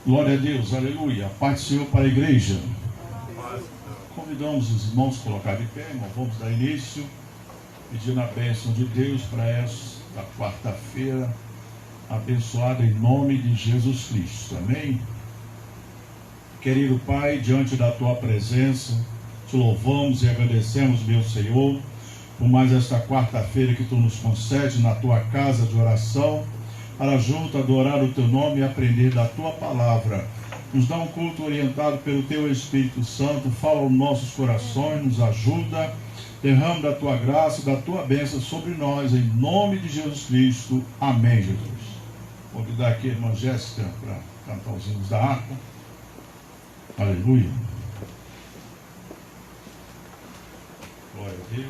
Glória a Deus, aleluia. Paz do Senhor para a igreja. Convidamos os irmãos a colocar de pé, irmão. Vamos dar início, pedindo a bênção de Deus para esta quarta-feira abençoada em nome de Jesus Cristo. Amém? Querido Pai, diante da Tua presença, te louvamos e agradecemos, meu Senhor, por mais esta quarta-feira que Tu nos concede na Tua casa de oração, para junto adorar o Teu nome e aprender da Tua palavra. Nos dá um culto orientado pelo Teu Espírito Santo, fala aos nossos corações, nos ajuda, derrama da Tua graça, da Tua bênção sobre nós, em nome de Jesus Cristo. Amém, Jesus. Vou convidar aqui a irmã Jéssica para cantar os hinos da harpa. Aleluia. Glória a Deus.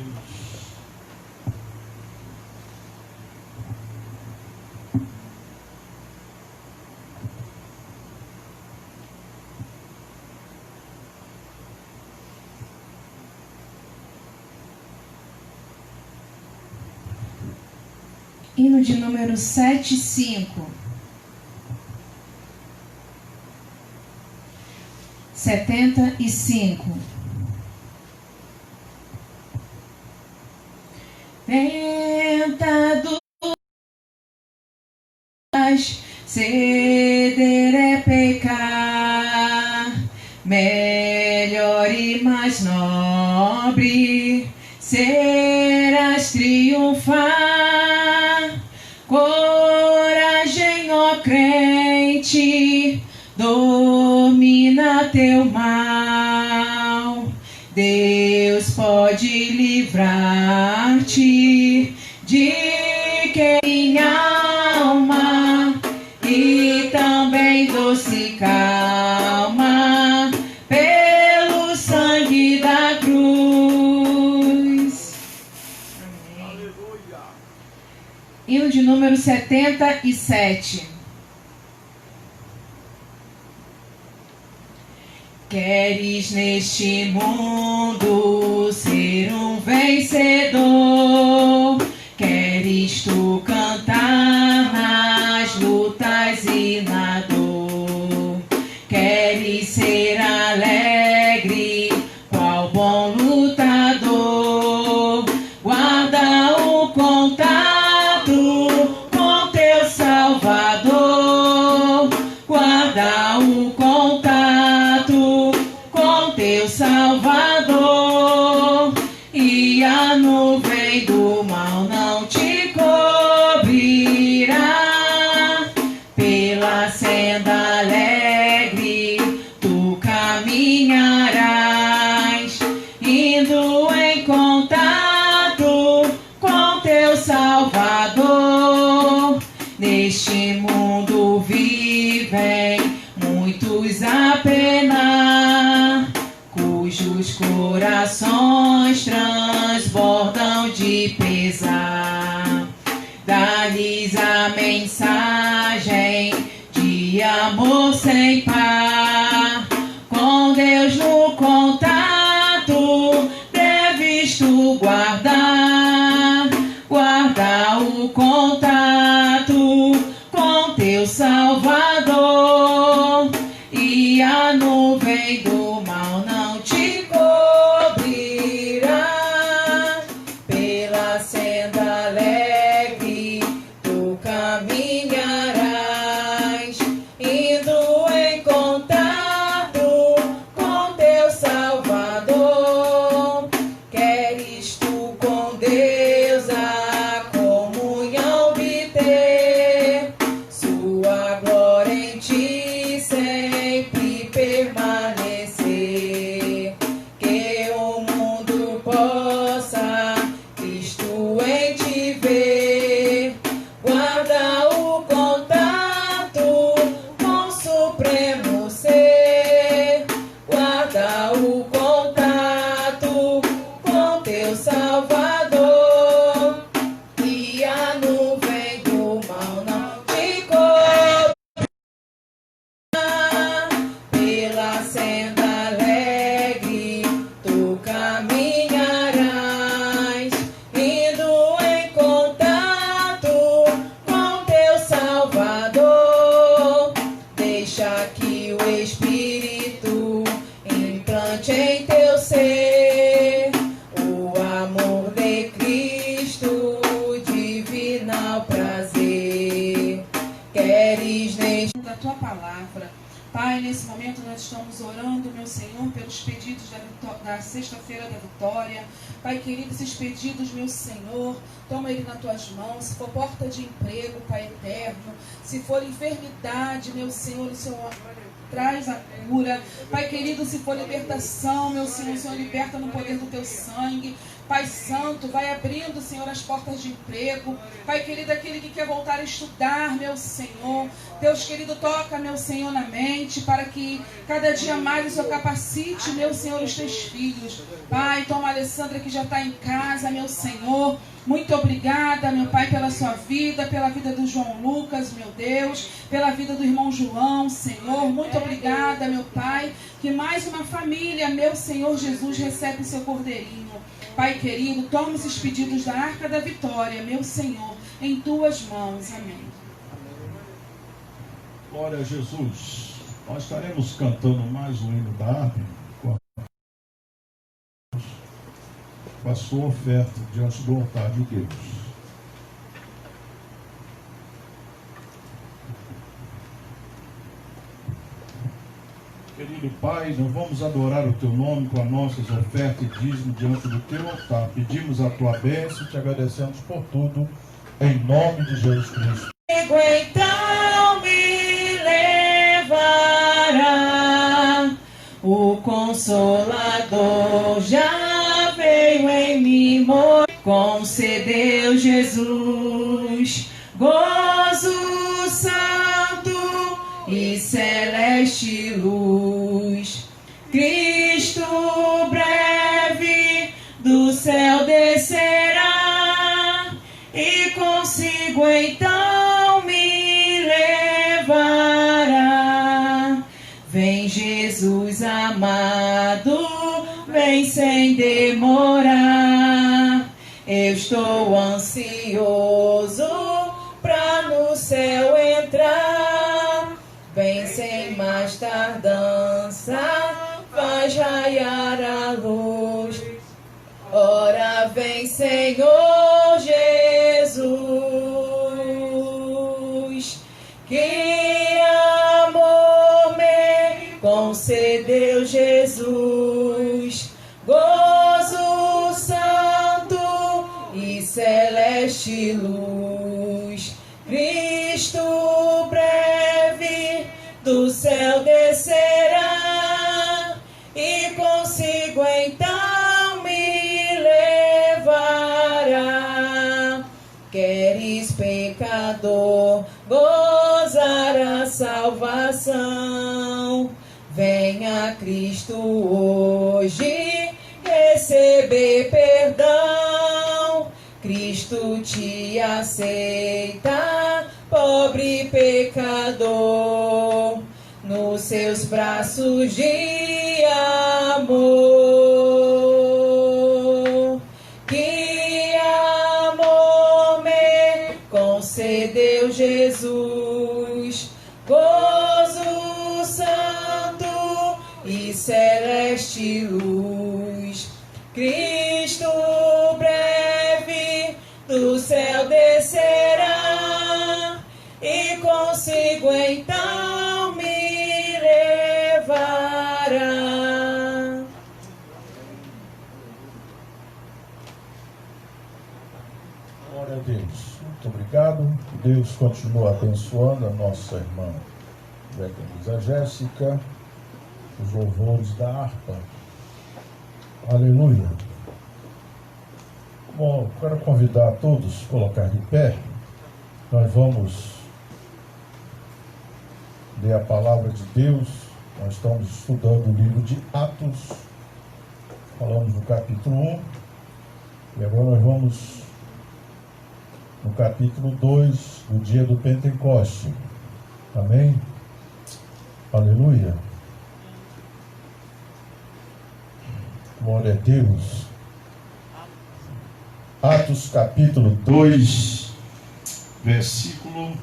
Hino de número 75. 75. Tentado ceder é pecar, melhor e mais nobre serás triunfar. Coragem, ó crente, domina teu mal. Deus pode livrar-te de quem alma e também doce calma pelo sangue da cruz. Amém. Aleluia. Hino de número 77. Queres neste mundo ser um vencedor? Queres tu cantar nas lutas e na dor? Queres ser alegre, qual bom lutador? Guarda o contato com teu Salvador. Guarda o contato com teu Salvador, e a nuvem do mal não te cobrirá. Pela senda alegre tu caminharás, indo em contato com teu Salvador. Neste mundo vivem muitos a penar, cujos corações transbordam de pesar. Dá-lhes a mensagem de amor sem par. Com Deus no contato deves tu guardar. Guarda o contato com teu Salvador, e a nuvem do mal não te cobrirá. Pela senda alegre tu caminharás, indo em contato com teu Salvador. Queres tu com Deus a comunhão obter, sua glória em ti sempre permanecer. tua palavra. Pai, nesse momento nós estamos orando, meu Senhor, pelos pedidos da sexta-feira da vitória. Pai querido, esses pedidos, meu Senhor, toma ele nas tuas mãos. Se for porta de emprego, Pai eterno, se for enfermidade, meu Senhor, o Senhor traz a cura. Pai querido, se for libertação, meu Senhor, o Senhor liberta no poder do teu sangue. Pai Santo, vai abrindo, Senhor, as portas de emprego. Pai querido, aquele que quer voltar a estudar, meu Senhor. Deus querido, toca, meu Senhor, na mente, para que cada dia mais o Senhor capacite, meu Senhor, os teus filhos. Pai, toma a Alessandra que já está em casa, meu Senhor. Muito obrigada, meu Pai, pela sua vida, pela vida do João Lucas, meu Deus, pela vida do irmão João, Senhor. Muito obrigada, meu Pai, que mais uma família, meu Senhor Jesus, recebe o seu cordeirinho. Pai querido, toma esses pedidos da Arca da Vitória, meu Senhor, em tuas mãos. Amém. Glória a Jesus. Nós estaremos cantando mais um hino da harpa com a sua oferta diante do altar de Deus. Querido Pai, nós vamos adorar o Teu nome com as nossas ofertas e dízimo diante do Teu altar. Pedimos a Tua bênção e Te agradecemos por tudo, em nome de Jesus Cristo. Então me levará, o Consolador já veio em mim, concedeu Jesus, gozo santo e celeste luz. Cristo breve do céu descerá, e consigo então me levará. Vem Jesus amado, vem sem demorar. Eu estou ansioso pra no céu entrar. Vem sem mais tardança, faz raiar a luz. Ora vem, Senhor Jesus, que amor me concedeu Jesus, gozo santo e celeste luz. Cristo breve do céu descerá, e consigo então me levará. Queres, pecador, gozar a salvação? Venha Cristo hoje receber perdão. Cristo te aceita, pobre pecador, nos seus braços de amor. Que amor me concedeu Jesus, gozo santo e celeste luz. Cristo breve do céu descerá, e consigo então me levará. Glória a Deus. Muito obrigado. Deus continua abençoando a nossa irmã Beca Jéssica, os louvores da harpa. Aleluia. Bom, quero convidar a todos a colocar de pé. Nós vamos ler a palavra de Deus. Nós estamos estudando o livro de Atos. Falamos no capítulo 1. E agora nós vamos no capítulo 2, do dia do Pentecoste. Amém? Aleluia. Glória a Deus. Atos capítulo 2, versículo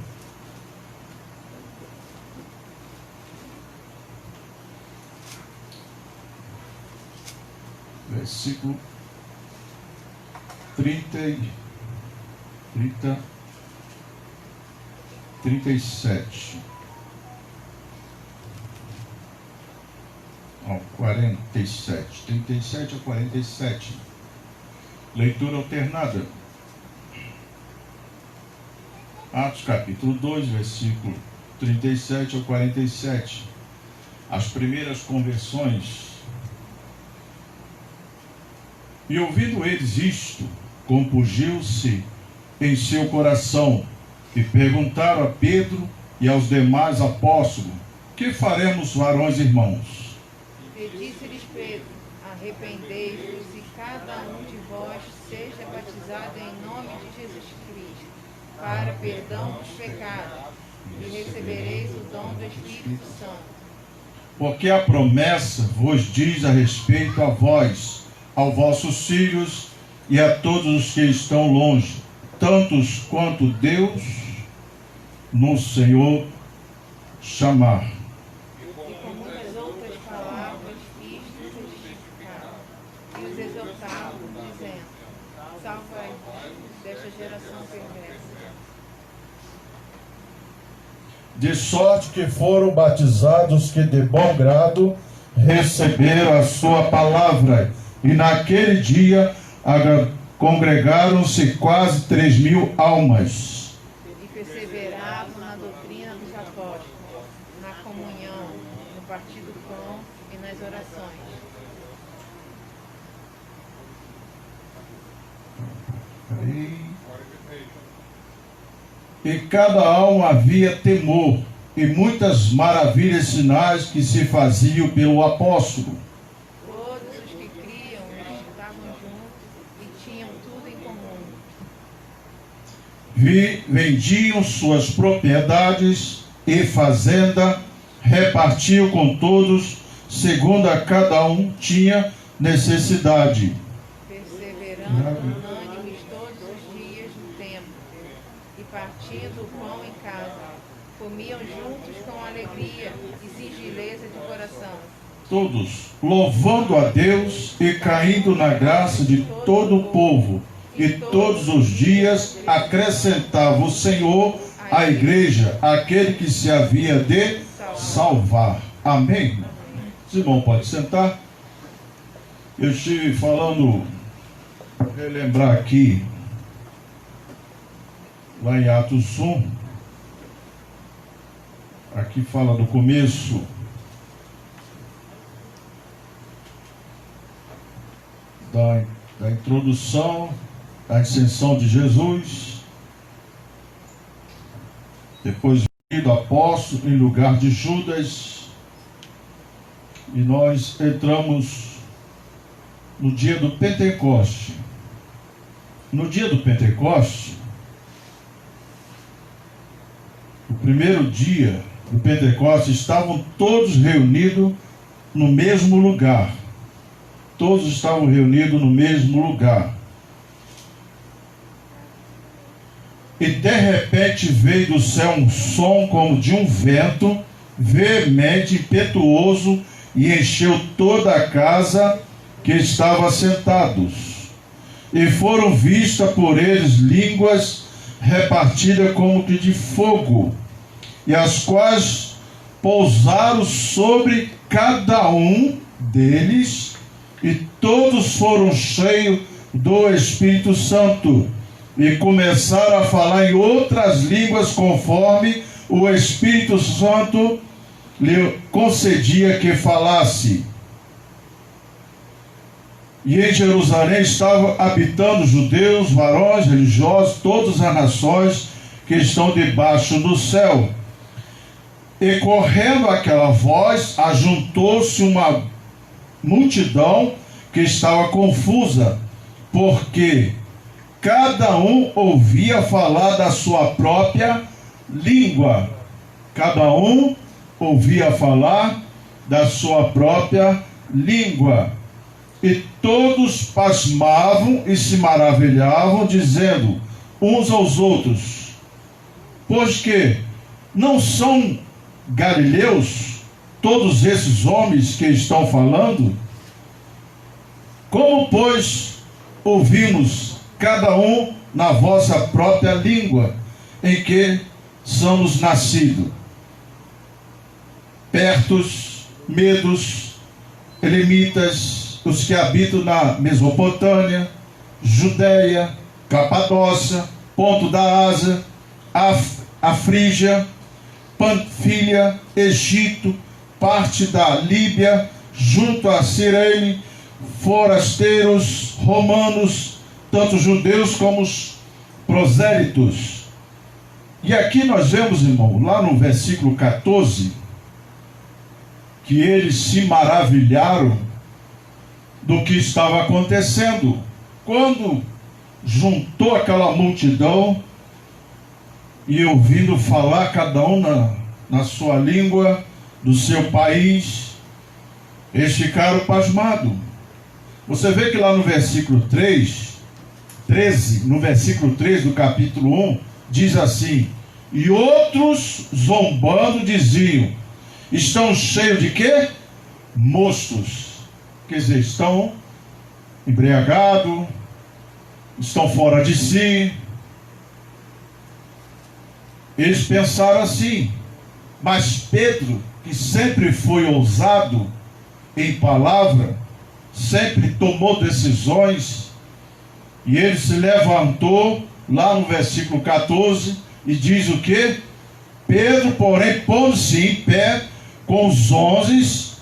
37. ao 47. 37 ao 47. Leitura alternada. Atos capítulo 2, versículo 37 ao 47. As primeiras conversões. E ouvindo eles isto, compungiu-se em seu coração, e perguntaram a Pedro e aos demais apóstolos: que faremos, varões irmãos? E disse-lhes Pedro: arrependei-vos e cada um de vós seja batizado em nome de Jesus Cristo, para perdão dos pecados, e recebereis o dom do Espírito Santo. Porque a promessa vos diz a respeito a vós, aos vossos filhos e a todos os que estão longe, tantos quanto Deus no Senhor chamar. E com muitas outras palavras isto testificavam, e os exortavam, dizendo: salvai-vos desta geração perversa. De sorte que foram batizados que de bom grado receberam a sua palavra, e naquele dia congregaram-se quase 3.000 almas. E perseveravam na doutrina dos apóstolos, na comunhão, no partir do pão e nas orações. E cada alma havia temor, e muitas maravilhas e sinais que se faziam pelo apóstolo. Todos os que criam estavam juntos e tinham tudo em comum. Vendiam suas propriedades e fazenda, repartiam com todos, segundo a cada um tinha necessidade. Perseverando unânimes todos os dias no templo, e partindo o pão em casa, comiam juntos com alegria e singeleza de coração. Todos louvando a Deus e caindo na graça de todo o povo. E todos os dias acrescentava o Senhor à igreja aquele que se havia de salvar. Amém? Simão, pode sentar. Eu estive falando, vou relembrar aqui, lá em Atos 1, aqui fala do começo, da introdução, da ascensão de Jesus, depois do apóstolo em lugar de Judas, e nós entramos no dia do Pentecoste. No dia do Pentecoste, o primeiro dia do Pentecoste, estavam todos reunidos no mesmo lugar. Todos estavam reunidos no mesmo lugar. E de repente veio do céu um som como de um vento veemente, impetuoso, e encheu toda a casa que estava sentados. E foram vistas por eles línguas repartidas como que de fogo, e as quais pousaram sobre cada um deles, e todos foram cheios do Espírito Santo, e começaram a falar em outras línguas conforme o Espírito Santo lhe concedia que falasse. E em Jerusalém estavam habitando judeus, varões, religiosos, todas as nações que estão debaixo do céu. E correndo aquela voz, ajuntou-se uma multidão que estava confusa, porque cada um ouvia falar da sua própria língua. Cada um ouvia falar da sua própria língua. E todos pasmavam e se maravilhavam, dizendo uns aos outros: pois que não são galileus todos esses homens que estão falando? Como, pois, ouvimos cada um na vossa própria língua em que somos nascidos? Pertos, medos, elamitas, os que habitam na Mesopotâmia, Judéia, Capadócia, Ponto da Ásia, a Frígia, Panfilha, Egito, parte da Líbia, junto a Cirene, forasteiros romanos, tanto judeus como os prosélitos. E aqui nós vemos, irmão, lá no versículo 14, que eles se maravilharam do que estava acontecendo. Quando juntou aquela multidão e ouvindo falar cada um na sua língua, do seu país, eles ficaram pasmados. Você vê que lá no versículo 13, no versículo 3 do capítulo 1, diz assim: e outros zombando diziam, estão cheios de quê? Mostos. Quer dizer, estão embriagados, estão fora de si. Eles pensaram assim, mas Pedro, que sempre foi ousado em palavra, sempre tomou decisões, e ele se levantou, lá no versículo 14, e diz o quê? Pedro, porém, pondo-se em pé com os 11,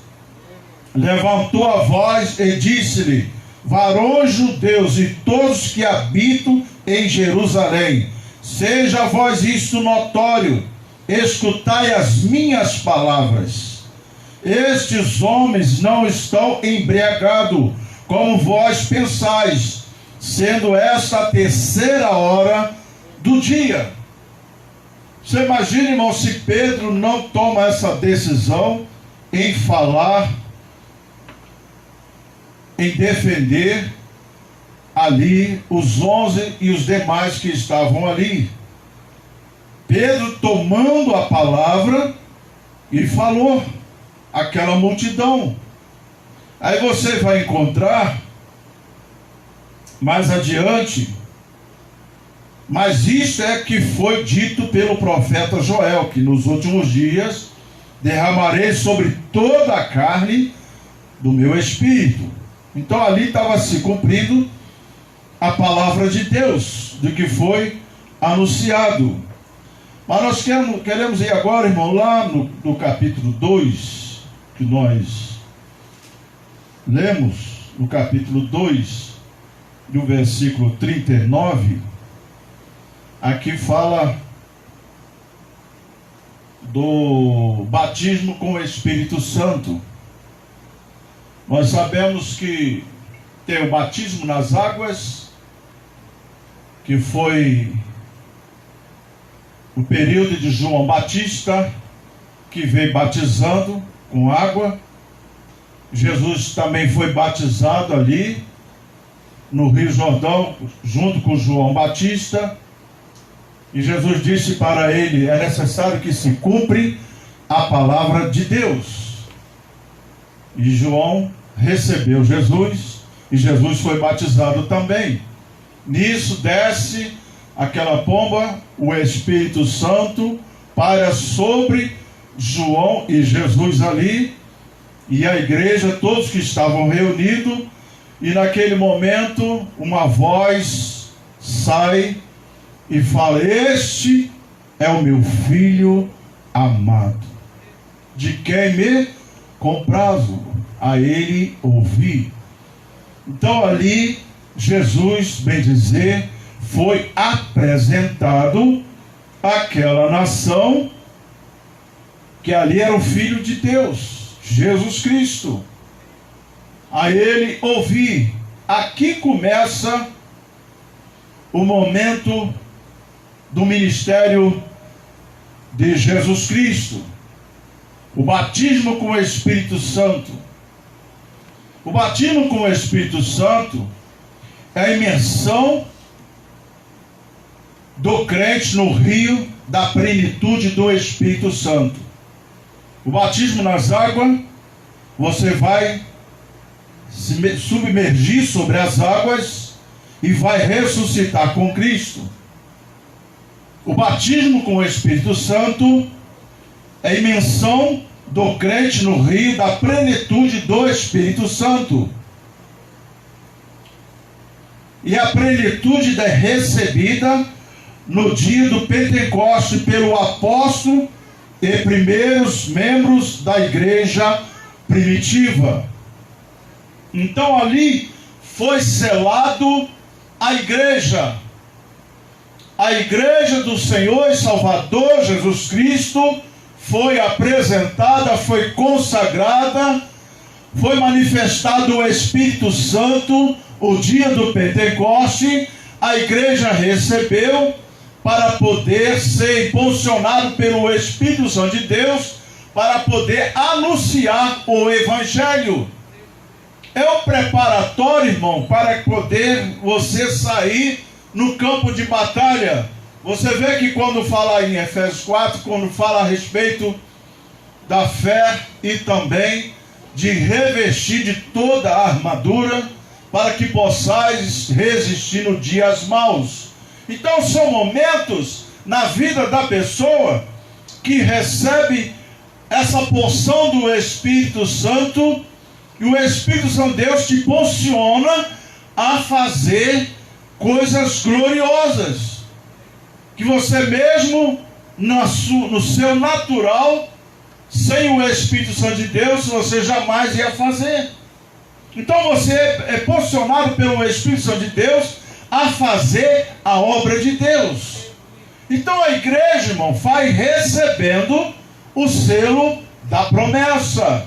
levantou a voz e disse-lhe: varões judeus e todos que habitam em Jerusalém, seja a vós isto notório, escutai as minhas palavras. Estes homens não estão embriagados, como vós pensais, sendo esta a terceira hora do dia. Você imagina, irmão, se Pedro não toma essa decisão em falar, em defender ali os 11 e os demais que estavam ali. Pedro tomando a palavra e falou àquela multidão. Aí você vai encontrar mais adiante, mas isto é que foi dito pelo profeta Joel, que nos últimos dias derramarei sobre toda a carne do meu espírito. Então ali estava se cumprindo a palavra de Deus, do que foi anunciado. Mas nós queremos ir agora, irmão, lá no capítulo 2, que nós lemos, no capítulo 2, do versículo 39, aqui fala do batismo com o Espírito Santo. Nós sabemos que tem o batismo nas águas, que foi o período de João Batista, que veio batizando com água. Jesus também foi batizado ali no Rio Jordão, junto com João Batista. E Jesus disse para ele: é necessário que se cumpra a palavra de Deus. E João recebeu Jesus, e Jesus foi batizado também. Nisso desce aquela pomba, o Espírito Santo, para sobre João e Jesus ali, e a igreja, todos que estavam reunidos, e naquele momento uma voz sai e fala: este é o meu filho amado, de quem me comprazo a ele ouvir. Então ali Jesus, bem dizer, foi apresentado àquela nação, que ali era o Filho de Deus, Jesus Cristo. A ele ouvir. Aqui começa o momento do ministério de Jesus Cristo, o batismo com o Espírito Santo. O batismo com o Espírito Santo é a imersão do crente no rio da plenitude do Espírito Santo. O batismo nas águas, você vai se submergir sobre as águas e vai ressuscitar com Cristo. O batismo com o Espírito Santo é a imersão do crente no rio da plenitude do Espírito Santo. E a plenitude é recebida no dia do Pentecostes pelo apóstolo e primeiros membros da igreja primitiva. Então ali foi selado a igreja do Senhor e Salvador Jesus Cristo foi apresentada, foi consagrada, foi manifestado o Espírito Santo, o dia do Pentecoste, a igreja recebeu para poder ser impulsionado pelo Espírito Santo de Deus, para poder anunciar o Evangelho. É o preparatório, irmão, para poder você sair no campo de batalha. Você vê que quando fala em Efésios 4, quando fala a respeito da fé e também de revestir de toda a armadura, para que possais resistir no dias maus. Então são momentos na vida da pessoa que recebe essa porção do Espírito Santo, e o Espírito Santo de Deus te impulsiona a fazer coisas gloriosas, que você mesmo no seu natural, sem o Espírito Santo de Deus, você jamais ia fazer. Então você é posicionado pelo Espírito Santo de Deus a fazer a obra de Deus. Então a igreja, irmão, vai recebendo o selo da promessa.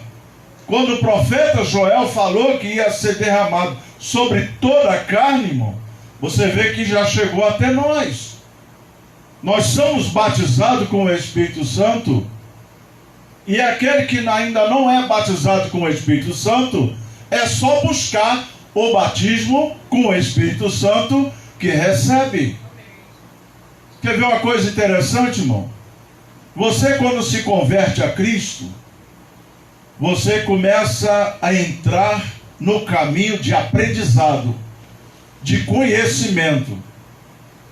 Quando o profeta Joel falou que ia ser derramado sobre toda a carne, irmão, você vê que já chegou até nós. Nós somos batizados com o Espírito Santo, e aquele que ainda não é batizado com o Espírito Santo, é só buscar o batismo com o Espírito Santo que recebe. Quer ver uma coisa interessante, irmão? Você, quando se converte a Cristo, você começa a entrar no caminho de aprendizado, de conhecimento.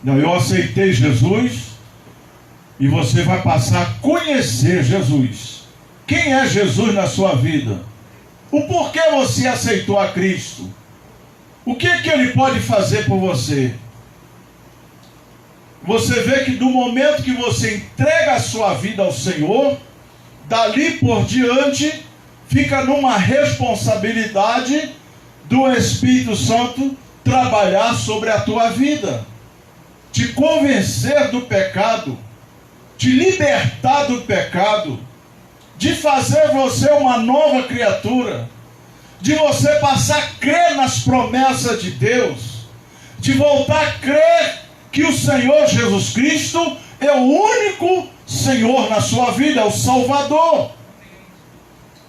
Não, eu aceitei Jesus e você vai passar a conhecer Jesus. Quem é Jesus na sua vida? O porquê você aceitou a Cristo? O que Ele pode fazer por você? Você vê que do momento que você entrega a sua vida ao Senhor, dali por diante, fica numa responsabilidade do Espírito Santo trabalhar sobre a tua vida, te convencer do pecado, te libertar do pecado, de fazer você uma nova criatura, de você passar a crer nas promessas de Deus, de voltar a crer que o Senhor Jesus Cristo é o único Senhor na sua vida, é o Salvador.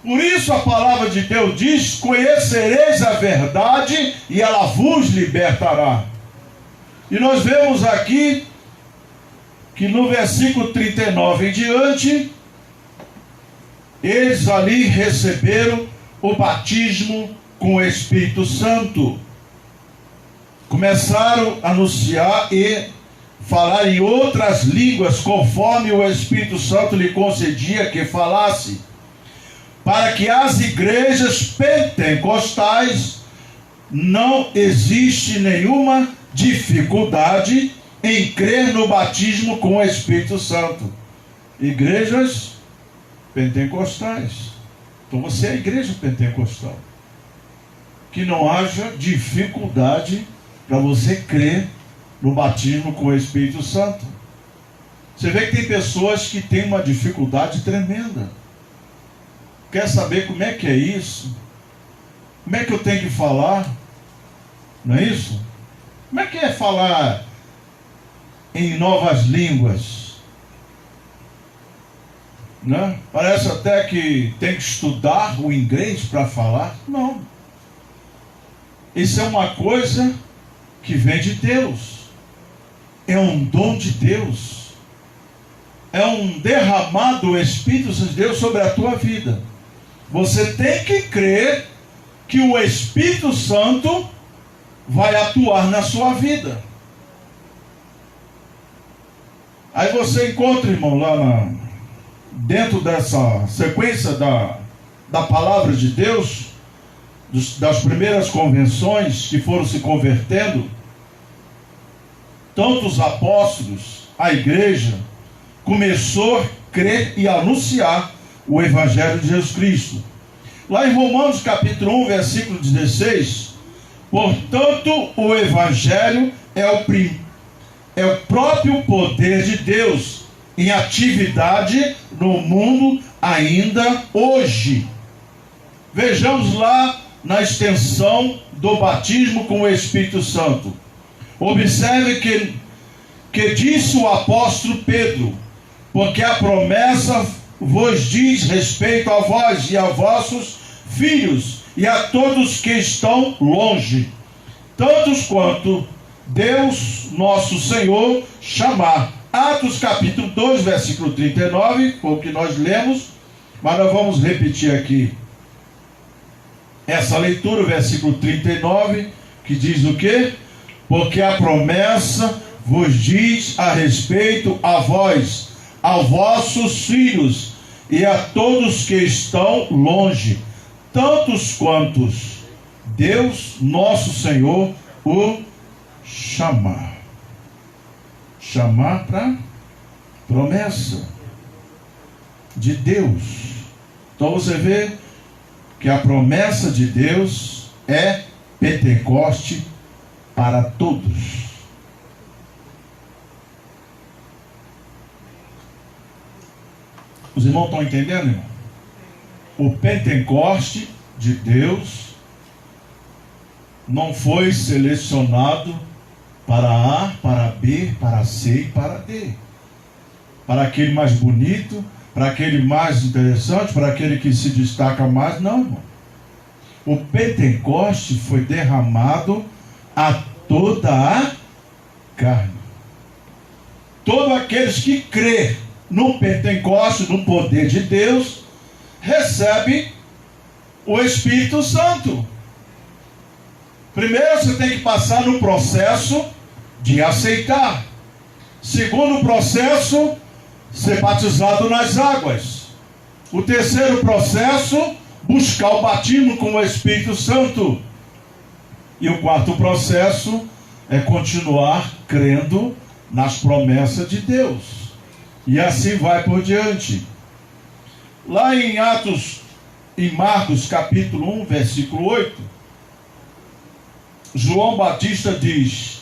Por isso a palavra de Deus diz: conhecereis a verdade e ela vos libertará. E nós vemos aqui que no versículo 39 em diante, eles ali receberam o batismo com o Espírito Santo. Começaram a anunciar e falar em outras línguas, conforme o Espírito Santo lhe concedia que falasse, para que as igrejas pentecostais não existe nenhuma dificuldade em crer no batismo com o Espírito Santo. Igrejas pentecostais. Então você é a igreja pentecostal. Que não haja dificuldade para você crer no batismo com o Espírito Santo. Você vê que tem pessoas que têm uma dificuldade tremenda. Quer saber como é que é isso? Como é que eu tenho que falar? Não é isso? Como é que é falar em novas línguas? Né? Parece até que tem que estudar o inglês para falar. Não. Isso é uma coisa que vem de Deus. É um dom de Deus. É um derramado do Espírito de Deus sobre a tua vida. Você tem que crer que o Espírito Santo vai atuar na sua vida. Aí você encontra, irmão, lá dentro dessa sequência da palavra de Deus, das primeiras convenções que foram se convertendo, tanto os apóstolos, a igreja, começou a crer e anunciar o Evangelho de Jesus Cristo. Lá em Romanos capítulo 1, versículo 16, portanto, o Evangelho é o próprio poder de Deus em atividade no mundo ainda hoje. Vejamos lá na extensão do batismo com o Espírito Santo. Observe que disse o apóstolo Pedro, porque a promessa vos diz respeito a vós e a vossos filhos e a todos que estão longe, tantos quanto Deus nosso Senhor chamar. Atos capítulo 2, versículo 39, foi o que nós lemos, mas nós vamos repetir aqui essa leitura, o versículo 39, que diz o quê? Porque a promessa vos diz a respeito a vós, aos vossos filhos e a todos que estão longe, tantos quantos Deus nosso Senhor o chamar. Chamar para promessa de Deus. Então você vê que a promessa de Deus é Pentecoste para todos. Os irmãos estão entendendo, irmão? O Pentecoste de Deus não foi selecionado para A, para B, para C e para D. Para aquele mais bonito, para aquele mais interessante, para aquele que se destaca mais. Não, irmão. O Pentecoste foi derramado a toda a carne. Todos aqueles que crê no Pentecoste, no poder de Deus, recebem o Espírito Santo. Primeiro você tem que passar no processo de aceitar. Segundo processo, ser batizado nas águas. O terceiro processo, buscar o batismo com o Espírito Santo. E o quarto processo é continuar crendo nas promessas de Deus. E assim vai por diante. Lá em Marcos capítulo 1, versículo 8, João Batista diz: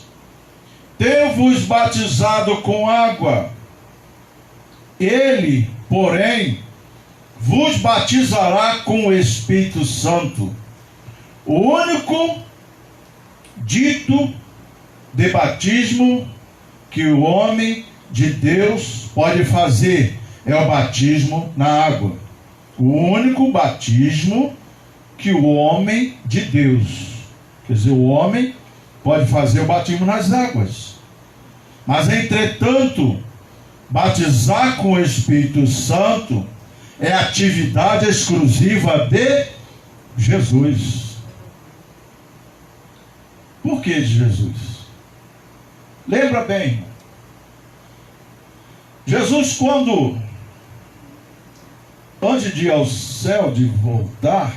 tenho-vos batizado com água, ele, porém, vos batizará com o Espírito Santo. O único dito de batismo que o homem de Deus pode fazer é o batismo na água. O único batismo que o homem de Deus, quer dizer, o homem pode fazer o batismo nas águas. Mas, entretanto, batizar com o Espírito Santo é atividade exclusiva de Jesus. Por que de Jesus? Lembra bem, Jesus, quando, antes de ir ao céu, de voltar,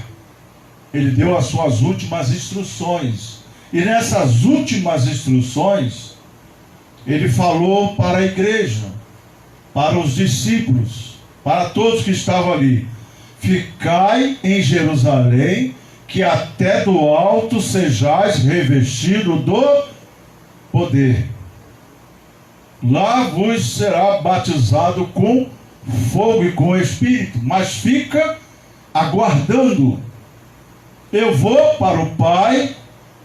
ele deu as suas últimas instruções. E nessas últimas instruções, ele falou para a igreja, para os discípulos, para todos que estavam ali: ficai em Jerusalém, que até do alto sejais revestido do poder. Lá vos será batizado com fogo e com Espírito, mas fica aguardando. Eu vou para o Pai,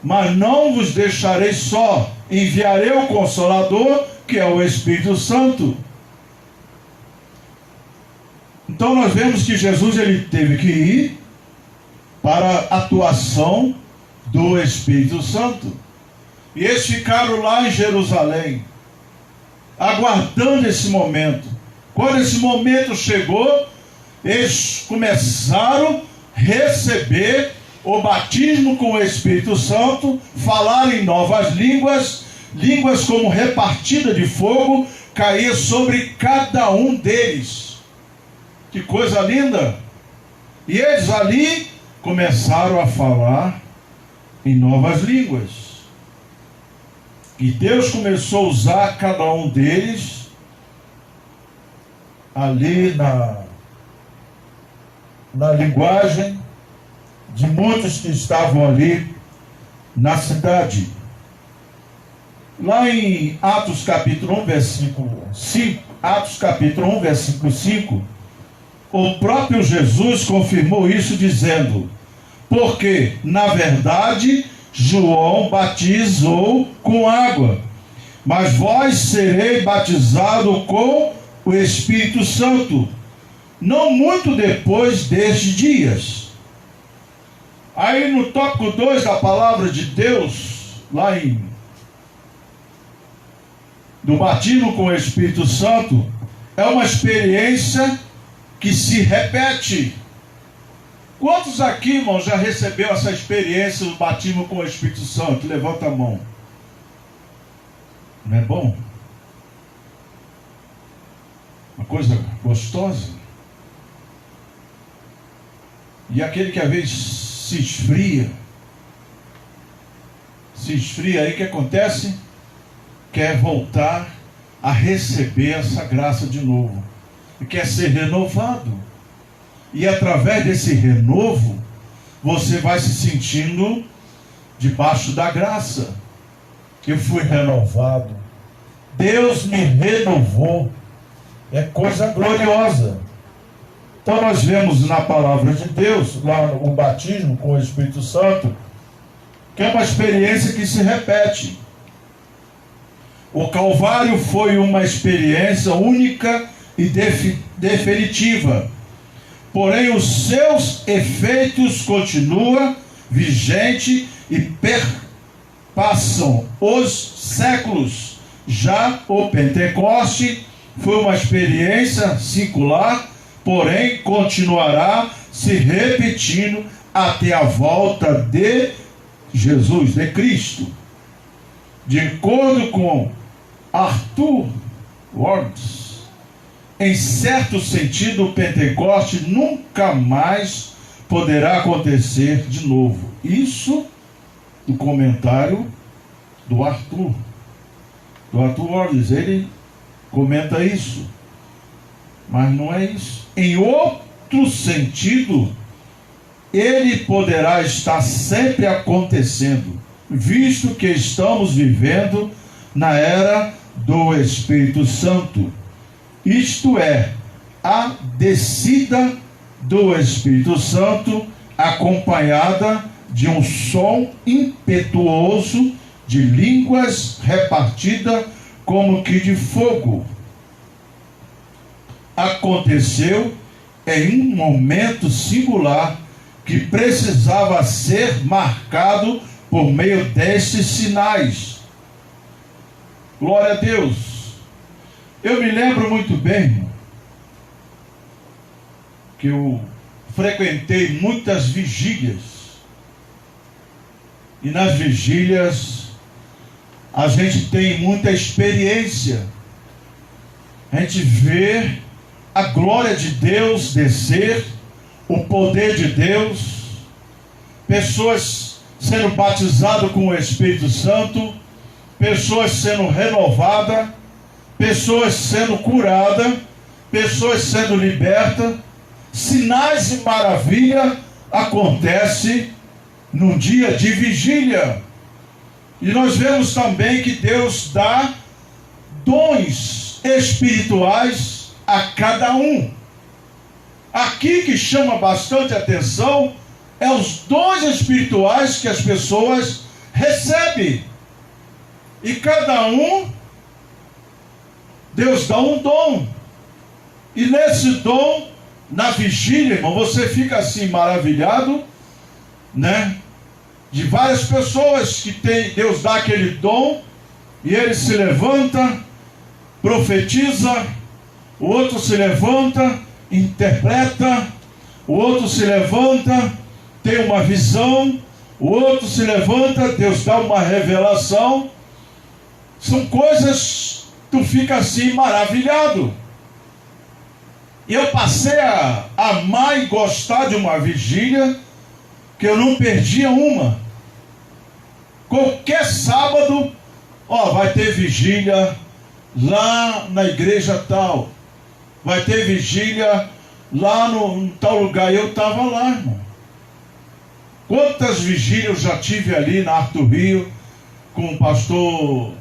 mas não vos deixarei só. Enviarei o Consolador, que é o Espírito Santo. Então nós vemos que Jesus ele teve que ir para a atuação do Espírito Santo. E eles ficaram lá em Jerusalém, aguardando esse momento. Quando esse momento chegou, eles começaram a receber o batismo com o Espírito Santo, falar em novas línguas, línguas como repartida de fogo, caía sobre cada um deles. Que coisa linda! E eles ali começaram a falar em novas línguas. E Deus começou a usar cada um deles ali na linguagem de muitos que estavam ali na cidade. Lá em Atos capítulo 1, versículo 5, Atos capítulo 1, versículo 5, o próprio Jesus confirmou isso dizendo: porque, na verdade, João batizou com água, mas vós sereis batizados com o Espírito Santo, não muito depois destes dias. Aí no tópico 2 da palavra de Deus, lá do batismo com o Espírito Santo, é uma experiência que se repete. Quantos aqui, irmão, já recebeu essa experiência do batismo com o Espírito Santo? Levanta a mão. Não é bom? Uma coisa gostosa. E aquele que às vezes se esfria, aí o que acontece? Quer voltar a receber essa graça de novo. E quer ser renovado. E através desse renovo, você vai se sentindo debaixo da graça. Eu fui renovado. Deus me renovou. É coisa gloriosa. Então nós vemos na palavra de Deus, lá o batismo com o Espírito Santo, que é uma experiência que se repete. O Calvário foi uma experiência única e definitiva. Porém, os seus efeitos continuam vigentes e perpassam os séculos. Já o Pentecoste foi uma experiência singular, porém continuará se repetindo até a volta de Jesus, de Cristo. De acordo com Arthur Wards, em certo sentido, o Pentecoste nunca mais poderá acontecer de novo. Isso, o comentário do Arthur Wards, ele comenta isso. Mas não é isso. Em outro sentido, ele poderá estar sempre acontecendo, visto que estamos vivendo na era do Espírito Santo. Isto é, a descida do Espírito Santo acompanhada de um som impetuoso de línguas repartida como que de fogo. Aconteceu em um momento singular que precisava ser marcado por meio destes sinais. Glória a Deus. Eu me lembro muito bem que eu frequentei muitas vigílias. E nas vigílias a gente tem muita experiência. A gente vê a glória de Deus descer, o poder de Deus, pessoas sendo batizadas com o Espírito Santo, pessoas sendo renovadas, pessoas sendo curadas, pessoas sendo libertas. Sinais e maravilha acontecem num dia de vigília. E nós vemos também que Deus dá dons espirituais a cada um. Aqui que chama bastante atenção é os dons espirituais que as pessoas recebem. E cada um, Deus dá um dom. E nesse dom, na vigília, irmão, você fica assim maravilhado, né? De várias pessoas que tem, Deus dá aquele dom, e ele se levanta, profetiza, o outro se levanta, interpreta, o outro se levanta, tem uma visão, o outro se levanta, Deus dá uma revelação. São coisas, tu fica assim maravilhado. E eu passei a amar e gostar de uma vigília que eu não perdia uma. Qualquer sábado, vai ter vigília lá na igreja tal. Vai ter vigília lá no tal lugar. E eu estava lá, irmão. Quantas vigílias eu já tive ali na Arte do Rio, com um pastor,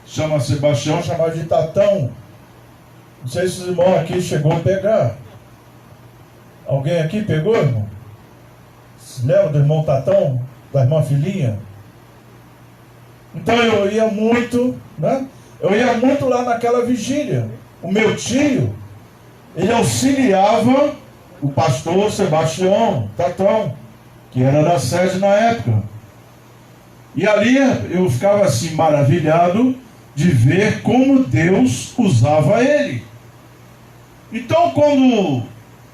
chama Sebastião, chamado de Tatão. Não sei se os irmãos aqui chegou a pegar. Alguém aqui pegou, irmão? Se lembra do irmão Tatão? Da irmã Filhinha? Então eu ia muito, né? Eu ia muito lá naquela vigília. O meu tio, ele auxiliava o pastor Sebastião Tatão, que era da sede na época. E ali eu ficava assim maravilhado de ver como Deus usava ele. Então, quando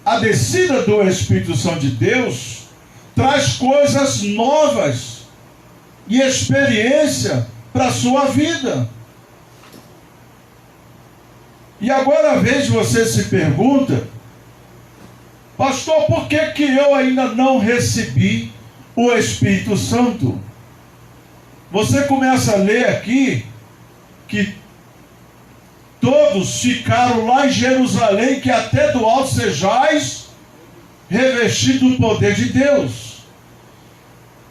a descida do Espírito Santo de Deus traz coisas novas e experiência para a sua vida. E agora, às vezes, você se pergunta: pastor, por que eu ainda não recebi o Espírito Santo? Você começa a ler aqui que todos ficaram lá em Jerusalém, que até do alto sejais revestido do poder de Deus.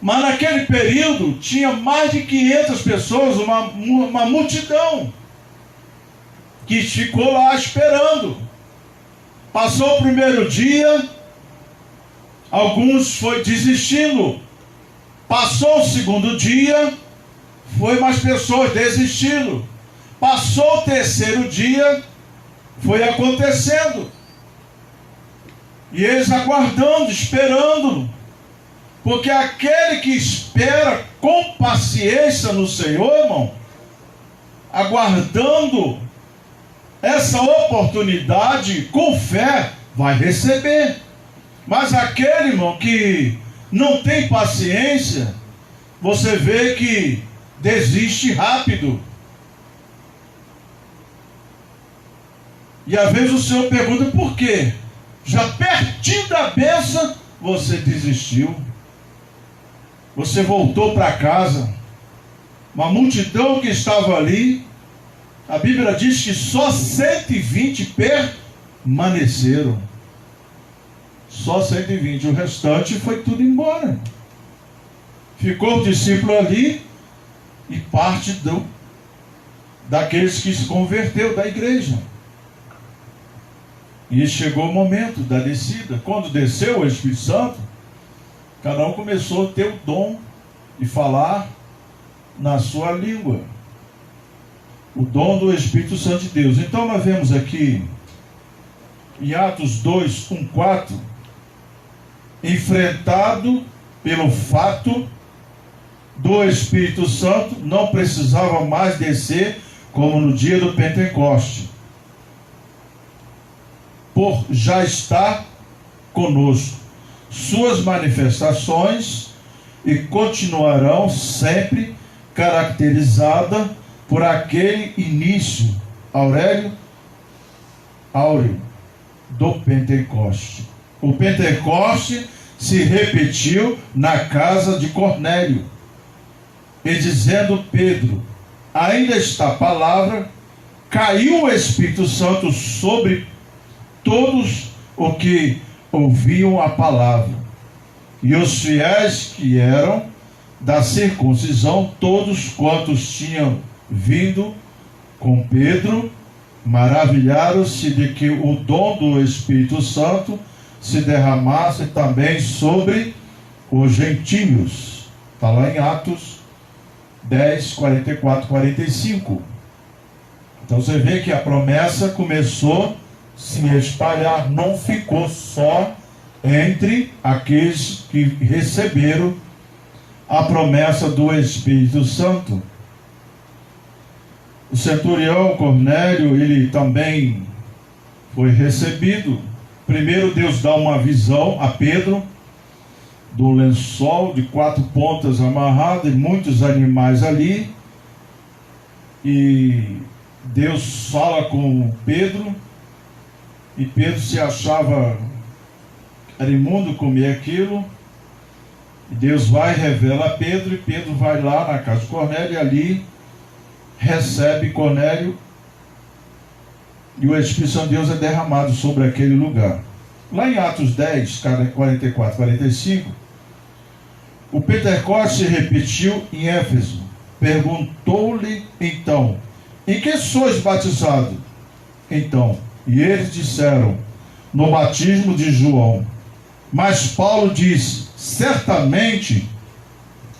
Mas naquele período tinha mais de 500 pessoas, uma multidão que ficou lá esperando. Passou o primeiro dia, alguns foi desistindo. Passou o segundo dia, foi mais pessoas desistindo. Passou o terceiro dia, foi acontecendo. E eles aguardando, esperando. Porque aquele que espera com paciência no Senhor, irmão, aguardando essa oportunidade com fé, vai receber. Mas aquele, irmão, que não tem paciência, você vê que desiste rápido. E às vezes o Senhor pergunta por quê? Já pertinho da bênção, você desistiu. Você voltou para casa. Uma multidão que estava ali, a Bíblia diz que só 120 permaneceram. Só 120. O restante foi tudo embora. Ficou o discípulo ali e parte daqueles que se converteu da igreja. E chegou o momento da descida. Quando desceu o Espírito Santo, cada um começou a ter o dom de falar na sua língua. O dom do Espírito Santo de Deus. Então nós vemos aqui em Atos 2, 1, 4, enfrentado pelo fato do Espírito Santo, não precisava mais descer como no dia do Pentecoste, por já estar conosco. Suas manifestações e continuarão sempre caracterizada por aquele início áureo do Pentecoste. O Pentecoste se repetiu na casa de Cornélio, e dizendo Pedro: ainda está a palavra, caiu o Espírito Santo sobre todos os que ouviam a palavra. E os fiéis que eram da circuncisão, todos quantos tinham vindo com Pedro, maravilharam-se de que o dom do Espírito Santo se derramasse também sobre os gentios. Está lá em Atos 10, 44, 45. Então você vê que a promessa começou a se espalhar, não ficou só entre aqueles que receberam a promessa do Espírito Santo. O centurião Cornélio, ele também foi recebido. Primeiro Deus dá uma visão a Pedro do lençol de 4 pontas amarrado e muitos animais ali, e Deus fala com Pedro e Pedro se achava, era imundo comer aquilo, e Deus vai e revela a Pedro, e Pedro vai lá na casa de Cornélio, e ali recebe Cornélio, e o Espírito Santo de Deus é derramado sobre aquele lugar. Lá em Atos 10, 44, 45, o Pentecostes se repetiu em Éfeso. Perguntou-lhe então: em que sois batizado? Então, e eles disseram: no batismo de João. Mas Paulo disse: certamente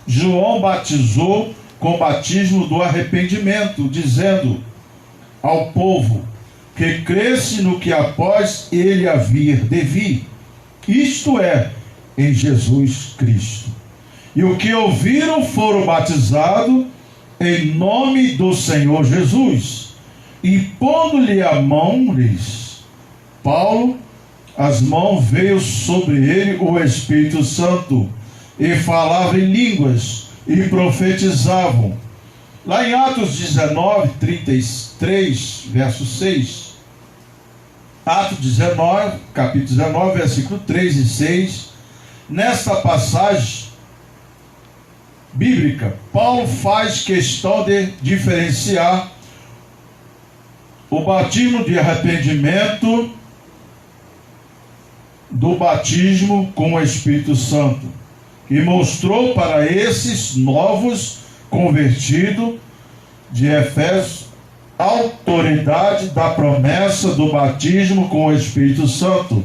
João batizou com o batismo do arrependimento, dizendo ao povo que cresce no que após ele havia de vir, isto é, em Jesus Cristo. E o que ouviram foram batizados em nome do Senhor Jesus. E pondo-lhe a mão, Paulo, as mãos, veio sobre ele o Espírito Santo, e falava em línguas, e profetizavam. Lá em Atos 19, 33, verso 6, Atos 19, capítulo 19, versículo 3 e 6, nesta passagem bíblica, Paulo faz questão de diferenciar o batismo de arrependimento do batismo com o Espírito Santo, e mostrou para esses novos convertidos de Efésios a autoridade da promessa do batismo com o Espírito Santo.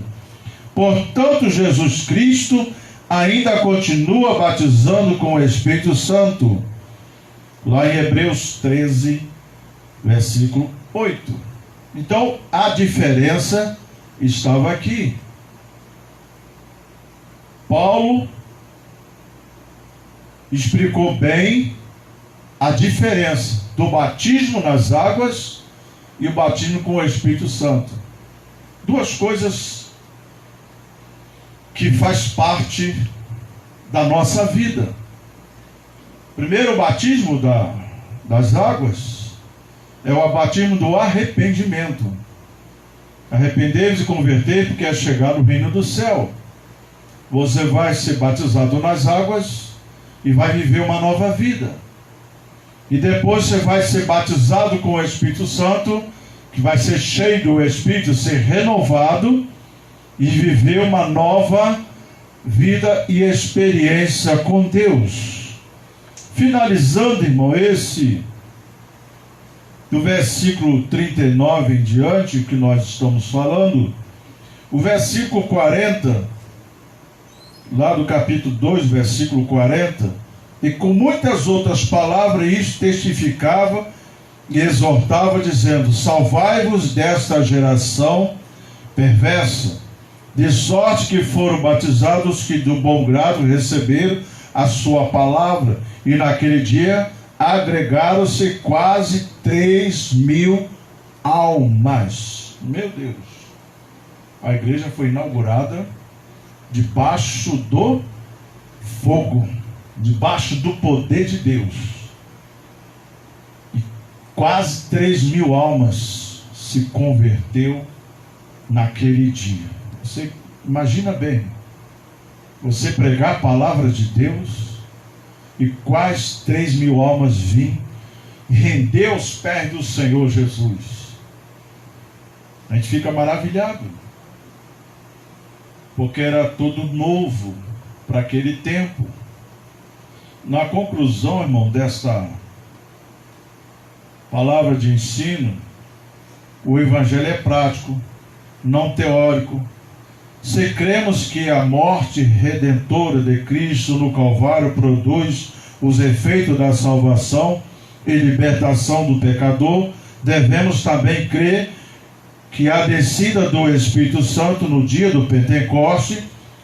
Portanto, Jesus Cristo ainda continua batizando com o Espírito Santo. Lá em Hebreus 13, versículo 8. Então, a diferença estava aqui. Paulo explicou bem a diferença do batismo nas águas e o batismo com o Espírito Santo. Duas coisas que faz parte da nossa vida. Primeiro, o batismo das águas é o batismo do arrependimento. Arrepender-vos e converter, porque é chegar no reino do céu. Você vai ser batizado nas águas e vai viver uma nova vida. E depois você vai ser batizado com o Espírito Santo, que vai ser cheio do Espírito, ser renovado e viver uma nova vida e experiência com Deus. Finalizando, irmão, do versículo 39 em diante, que nós estamos falando, o versículo 40, lá do capítulo 2, versículo 40, e com muitas outras palavras isto testificava e exortava, dizendo: salvai-vos desta geração perversa, de sorte que foram batizados que do bom grado receberam a sua palavra. E naquele dia agregaram-se quase 3.000 almas. Meu Deus! A igreja foi inaugurada debaixo do fogo, debaixo do poder de Deus. E quase 3.000 almas se converteu naquele dia. Você imagina bem, você pregar a palavra de Deus e quase 3.000 almas vir e render aos pés do Senhor Jesus. A gente fica maravilhado, porque era tudo novo para aquele tempo. Na conclusão, irmão, desta palavra de ensino, o Evangelho é prático, não teórico. Se cremos que a morte redentora de Cristo no Calvário produz os efeitos da salvação e libertação do pecador, devemos também crer que a descida do Espírito Santo no dia do Pentecoste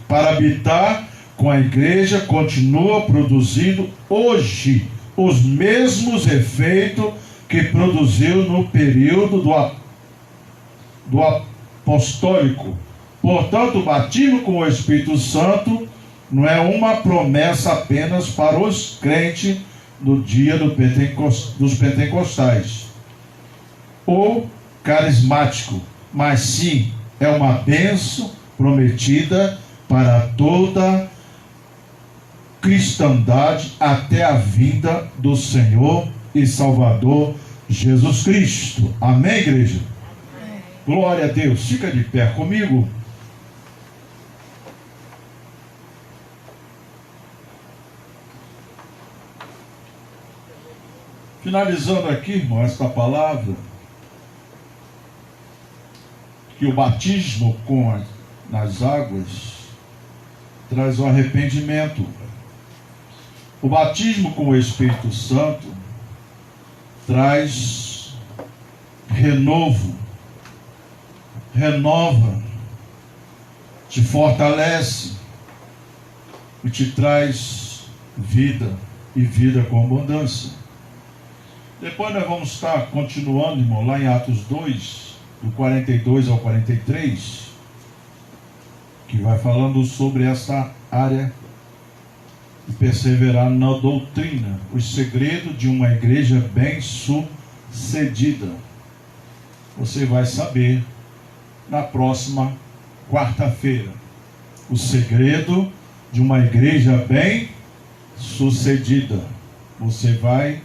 para habitar com a igreja continua produzindo hoje os mesmos efeitos que produziu no período do apostólico. Portanto, o batismo com o Espírito Santo não é uma promessa apenas para os crentes no dia dos pentecostais ou carismático, mas sim É uma bênção prometida para toda cristandade até a vinda do Senhor e Salvador Jesus Cristo. Amém, igreja? Amém. Glória a Deus. Fica de pé comigo. Finalizando aqui, irmão, esta palavra, que o batismo nas águas traz o arrependimento. O batismo com o Espírito Santo traz renovo, renova, te fortalece e te traz vida, e vida com abundância. Depois nós vamos estar continuando, irmão, lá em Atos 2, do 42 ao 43, que vai falando sobre essa área de perseverar na doutrina, os segredos de uma igreja bem-sucedida. Você vai saber na próxima quarta-feira o segredo de uma igreja bem-sucedida. Você vai,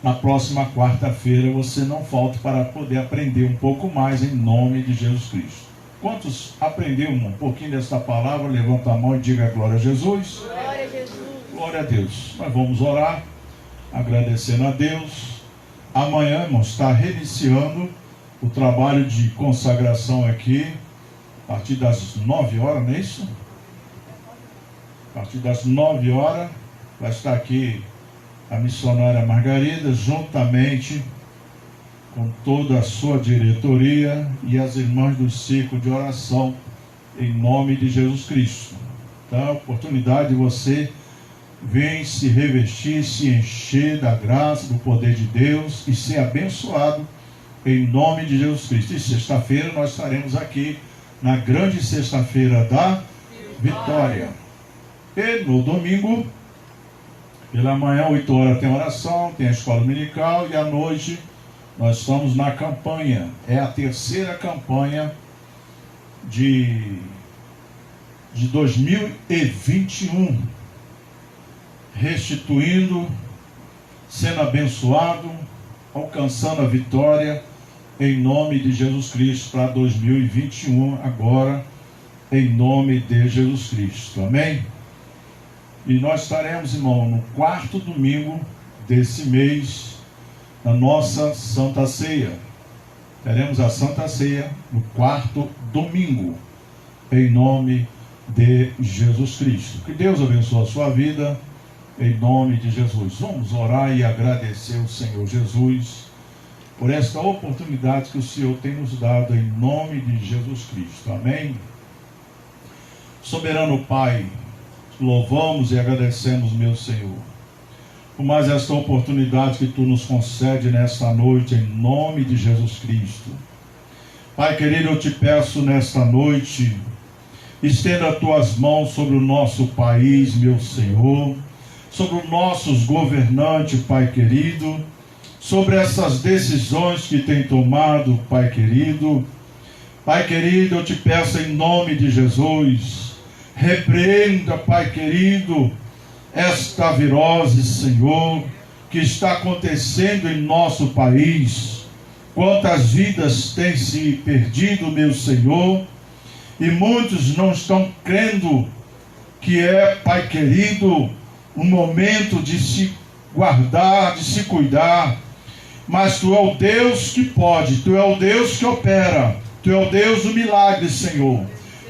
na próxima quarta-feira, você não falta para poder aprender um pouco mais em nome de Jesus Cristo. Quantos aprenderam um pouquinho desta palavra? Levanta a mão e diga glória a Jesus. Glória a Jesus. Glória a Deus. Nós vamos orar, agradecendo a Deus. Amanhã, irmãos, está reiniciando o trabalho de consagração aqui, a partir das 9 horas, não é isso? A partir das 9 horas, vai estar aqui a missionária Margarida, juntamente com toda a sua diretoria e as irmãs do círculo de oração, em nome de Jesus Cristo. Então, a oportunidade de você vir se revestir, se encher da graça, do poder de Deus e ser abençoado em nome de Jesus Cristo. E sexta-feira nós estaremos aqui na grande sexta-feira da vitória. E no domingo, pela manhã, 8 horas tem oração, tem a escola dominical, e à noite nós estamos na campanha. É a terceira campanha de 2021. Restituindo, sendo abençoado, alcançando a vitória em nome de Jesus Cristo para 2021, agora em nome de Jesus Cristo. Amém? E nós estaremos, irmão, no 4º domingo desse mês, na nossa Santa Ceia. Teremos a Santa Ceia no 4º domingo, em nome de Jesus Cristo. Que Deus abençoe a sua vida, em nome de Jesus. Vamos orar e agradecer ao Senhor Jesus por esta oportunidade que o Senhor tem nos dado, em nome de Jesus Cristo. Amém? Soberano Pai, louvamos e agradecemos, meu Senhor, por mais esta oportunidade que Tu nos concede nesta noite, em nome de Jesus Cristo. Pai querido, eu te peço nesta noite, estenda as Tuas mãos sobre o nosso país, meu Senhor, sobre os nossos governantes, Pai querido, sobre essas decisões que tem tomado, Pai querido. Pai querido, eu te peço em nome de Jesus, repreenda, Pai querido, esta virose, Senhor, que está acontecendo em nosso país. Quantas vidas têm se perdido, meu Senhor, e muitos não estão crendo que é, Pai querido, um momento de se guardar, de se cuidar. Mas Tu é o Deus que pode, Tu é o Deus que opera, Tu é o Deus do milagre, Senhor.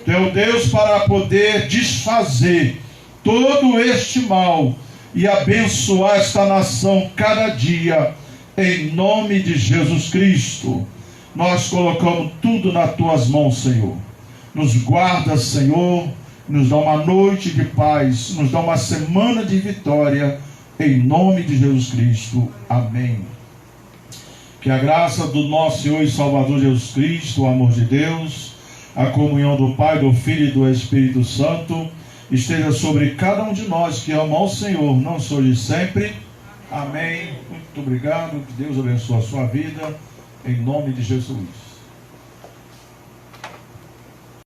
Tu é o Deus para poder desfazer todo este mal e abençoar esta nação cada dia, em nome de Jesus Cristo. Nós colocamos tudo nas Tuas mãos, Senhor. Nos guarda, Senhor, nos dá uma noite de paz, nos dá uma semana de vitória, em nome de Jesus Cristo. Amém. Que a graça do nosso Senhor e Salvador Jesus Cristo, o amor de Deus, a comunhão do Pai, do Filho e do Espírito Santo esteja sobre cada um de nós que ama ao Senhor, não só de sempre. Amém. Muito obrigado. Que Deus abençoe a sua vida, em nome de Jesus.